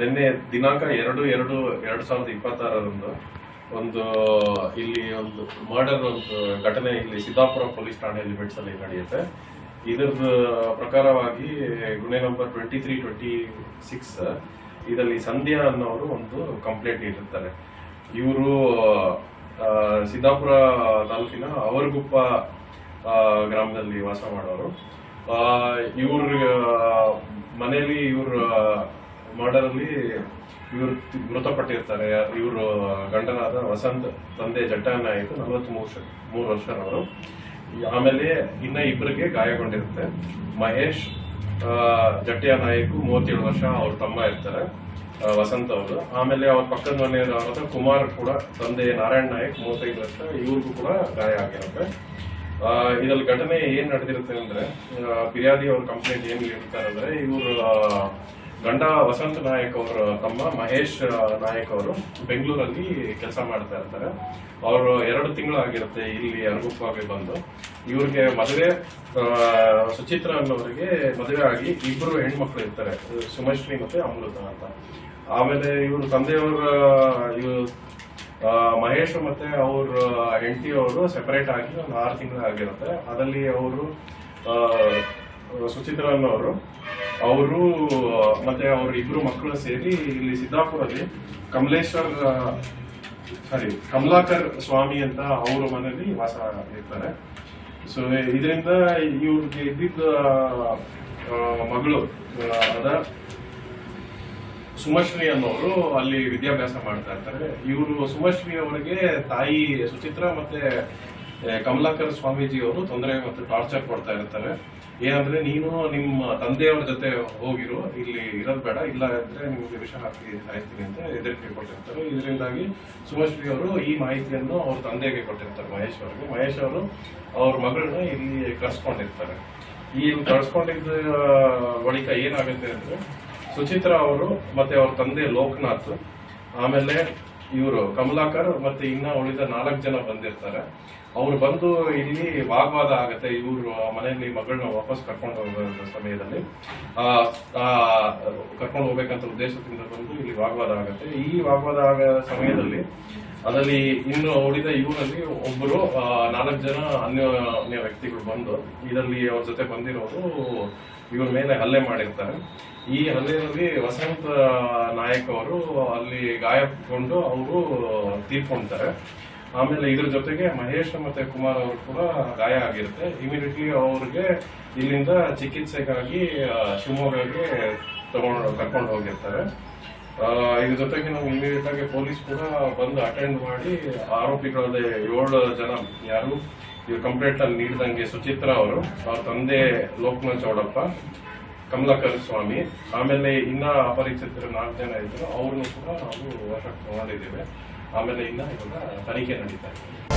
ನಿನ್ನೆ ದಿನಾಂಕ 2/2/2026 ಒಂದು ಇಲ್ಲಿ ಒಂದು ಮರ್ಡರ್ ಒಂದು ಘಟನೆ ಇಲ್ಲಿ ಸಿದ್ದಾಪುರ ಪೊಲೀಸ್ ಠಾಣೆ ಲಿಮಿಟ್ಸ್ ಅಲ್ಲಿ ನಡೆಯುತ್ತೆ. ಇದರದ ಪ್ರಕಾರವಾಗಿ ಗುಣೆ ನಂಬರ್ 2326 ಇದರಲ್ಲಿ ಸಂಧ್ಯಾ ಅನ್ನೋರು ಒಂದು ಕಂಪ್ಲೇಂಟ್ ನೀಡಿರ್ತಾರೆ. ಇವರು ಸಿದ್ದಾಪುರ ತಾಲೂಕಿನ ಅವರಗುಪ್ಪ ಗ್ರಾಮದಲ್ಲಿ ವಾಸ ಮಾಡೋರು. ಇವ್ರ ಮನೆಯಲ್ಲಿ ಇವ್ರ ಮರ್ಡರ್ ಅಲ್ಲಿ ಇವರು ಮೃತಪಟ್ಟಿರ್ತಾರೆ. ಇವರು ಗಂಡನಾದ ವಸಂತ್ ತಂದೆ ಜಟ್ಟಾ ನಾಯಕ್ 43 ವರ್ಷದವರು. ಆಮೇಲೆ ಇನ್ನ ಇಬ್ಬರಿಗೆ ಗಾಯಗೊಂಡಿರುತ್ತೆ. ಮಹೇಶ್ ಜಟ್ಟಿಯಾ ನಾಯಕ್ 37 ವರ್ಷ, ಅವ್ರ ತಮ್ಮ ಇರ್ತಾರೆ ವಸಂತ್ ಅವರು. ಆಮೇಲೆ ಅವ್ರ ಪಕ್ಕದ ಮನೆಯವರಾದ ಕುಮಾರ್ ಕೂಡ ತಂದೆ ನಾರಾಯಣ್ ನಾಯಕ್ 35 ವರ್ಷ, ಇವ್ರಿಗೂ ಕೂಡ ಗಾಯ ಆಗಿರುತ್ತೆ. ಇದ್ರಲ್ಲಿ ಘಟನೆ ಏನ್ ನಡೆದಿರುತ್ತೆ ಅಂದ್ರೆ, ಫಿರ್ಯಾದಿ ಅವ್ರ ಕಂಪ್ಲೇಂಟ್ ಏನ್ ಇರ್ತಾರೆ ಅಂದ್ರೆ, ಇವರು ಗಂಡ ವಸಂತ್ ನಾಯಕ್ ಅವರ ತಮ್ಮ ಮಹೇಶ್ ನಾಯಕ್ ಅವರು ಬೆಂಗಳೂರಲ್ಲಿ ಕೆಲಸ ಮಾಡ್ತಾ ಇರ್ತಾರೆ. ಅವರು 2 ತಿಂಗಳು ಆಗಿರುತ್ತೆ ಇಲ್ಲಿ ಅರಗುಪ್ಪಾಗಿ ಬಂದು. ಇವ್ರಿಗೆ ಮದುವೆ ಸುಚಿತ್ರ ಅನ್ನೋರಿಗೆ ಮದುವೆ ಆಗಿ 2 ಹೆಣ್ಮಕ್ಳು ಇರ್ತಾರೆ, ಸುಮಶ್ರೀ ಮತ್ತೆ ಅಮೃತ ಅಂತ. ಆಮೇಲೆ ಇವ್ರ ತಂದೆಯವರ ಮಹೇಶ್ ಮತ್ತೆ ಅವ್ರ ಹೆಂಡತಿಯವರು ಸೆಪರೇಟ್ ಆಗಿ ಒಂದು 6 ತಿಂಗಳು ಆಗಿರುತ್ತೆ. ಅದರಲ್ಲಿ ಅವರು ಸುಚಿತ್ರ ಅನ್ನೋರು ಅವರು ಮತ್ತೆ ಅವ್ರ 2 ಮಕ್ಕಳು ಸೇರಿ ಇಲ್ಲಿ ಸಿದ್ದಾಪುರಲ್ಲಿ ಕಮಲಾಕರ್ ಸ್ವಾಮಿ ಅಂತ ಅವ್ರ ಮನೆಯಲ್ಲಿ ವಾಸ ಇರ್ತಾರೆ. ಸೊ ಇದರಿಂದ ಇವ್ರಿಗೆ ಇದ್ದಿದ್ದ ಮಗಳು ಅದ ಸುಮಶ್ರೀ ಅನ್ನೋರು ಅಲ್ಲಿ ವಿದ್ಯಾಭ್ಯಾಸ ಮಾಡ್ತಾ ಇರ್ತಾರೆ. ಇವರು ಸುಮಶ್ರೀ ಅವರಿಗೆ ತಾಯಿ ಸುಚಿತ್ರ ಮತ್ತೆ ಕಮಲಾಕರ್ ಸ್ವಾಮೀಜಿ ಅವರು ತೊಂದರೆ ಮತ್ತು ಟಾರ್ಚರ್ ಕೊಡ್ತಾ ಇರ್ತಾರೆ. ಏನಂದ್ರೆ, ನೀನು ನಿಮ್ಮ ತಂದೆಯವರ ಜೊತೆ ಹೋಗಿರು, ಇಲ್ಲಿ ಇರೋದ್ ಬೇಡ, ಇಲ್ಲ ಅಂದ್ರೆ ನಿಮ್ಗೆ ವಿಷ ಹಾಕಿ ಸಾಯ್ತೀನಿ ಅಂತ ಹೆದರಿಕೆ ಕೊಟ್ಟಿರ್ತಾರೆ. ಇದರಿಂದಾಗಿ ಸುಮಶ್ರೀ ಅವರು ಈ ಮಾಹಿತಿಯನ್ನು ಅವ್ರ ತಂದೆಗೆ ಕೊಟ್ಟಿರ್ತಾರೆ, ಮಹೇಶ್ ಅವರಿಗೆ. ಮಹೇಶ್ ಅವರು ಅವ್ರ ಮಗಳನ್ನ ಇಲ್ಲಿ ಕಳ್ಸ್ಕೊಂಡಿರ್ತಾರೆ. ಈ ಕಳ್ಸ್ಕೊಂಡಿದ್ದ ಬಳಿಕ ಏನಾಗುತ್ತೆ ಅಂದ್ರೆ, ಸುಚಿತ್ರ ಅವರು ಮತ್ತೆ ಅವ್ರ ತಂದೆ ಲೋಕನಾಥ್, ಆಮೇಲೆ ಇವರು ಕಮಲಾಕರ್ ಮತ್ತೆ ಇನ್ನ ಉಳಿದ 4 ಜನ ಬಂದಿರ್ತಾರೆ. ಅವ್ರು ಬಂದು ಇಲ್ಲಿ ವಾಗ್ವಾದ ಆಗತ್ತೆ. ಇವ್ರು ಮನೆಯಲ್ಲಿ ಮಗಳನ್ನ ವಾಪಸ್ ಕರ್ಕೊಂಡು ಹೋಗೋ ಸಮಯದಲ್ಲಿ ಕರ್ಕೊಂಡು ಹೋಗ್ಬೇಕಂತ ಉದ್ದೇಶದಿಂದ ಬಂದು ಇಲ್ಲಿ ವಾಗ್ವಾದ ಆಗತ್ತೆ. ಈ ವಾಗ್ವಾದ ಆಗೋ ಸಮಯದಲ್ಲಿ ಅದರಲ್ಲಿ ಇನ್ನು ಉಳಿದ ಇವರಲ್ಲಿ ಒಬ್ಬರು 4 ಜನ ಅನ್ಯ ವ್ಯಕ್ತಿಗಳು ಬಂದು ಇದರಲ್ಲಿ ಅವ್ರ ಜೊತೆ ಬಂದಿರೋರು ಇವ್ರ ಮೇಲೆ ಹಲ್ಲೆ ಮಾಡಿರ್ತಾರೆ. ಈ ಹಲ್ಲೆಯಲ್ಲಿ ವಸಂತ ನಾಯಕ್ ಅವರು ಅಲ್ಲಿ ಗಾಯಗೊಂಡು ಅವರು ತೀರ್ಕೊಳ್ತಾರೆ. ಆಮೇಲೆ ಇದ್ರ ಜೊತೆಗೆ ಮಹೇಶ್ ಮತ್ತೆ ಕುಮಾರ್ ಅವರು ಕೂಡ ಗಾಯ ಆಗಿರುತ್ತೆ. ಇಮಿಡಿಯೇಟ್ಲಿ ಅವ್ರಿಗೆ ಇಲ್ಲಿಂದ ಚಿಕಿತ್ಸೆಗಾಗಿ ಶಿವಮೊಗ್ಗಕ್ಕೆ ಕರ್ಕೊಂಡು ಹೋಗಿರ್ತಾರೆ. ಇದ್ರ ಜೊತೆಗೆ ನಾವು ಇಮಿಡಿಯೇಟ್ ಆಗಿ ಪೊಲೀಸ್ ಕೂಡ ಬಂದು ಅಟೆಂಡ್ ಮಾಡಿ ಆರೋಪಿಗಳಾದ 7 ಜನ ಯಾರು ಇವ್ರ ಕಂಪ್ಲೇಂಟ್ ಅಲ್ಲಿ ನೀಡಿದಂಗೆ ಸುಚಿತ್ರ ಅವರು, ಅವ್ರ ತಂದೆ ಲೋಕನಾಥ್ ಚೌಡಪ್ಪ, ಕಮಲಾಕರ್ ಸ್ವಾಮಿ, ಆಮೇಲೆ ಇನ್ನ ಅಪರಿಚಿತರು 4 ಜನ ಇದ್ರು, ಅವ್ರನ್ನು ಕೂಡ ನಾವು ವಶಕ್ಕೆ ತಗೊಂಡಿದ್ದೇವೆ. ಆಮೇಲೆ ಇನ್ನ ಇವಾಗ ತನಿಖೆ ನಡೀತಾ ಇದೆ.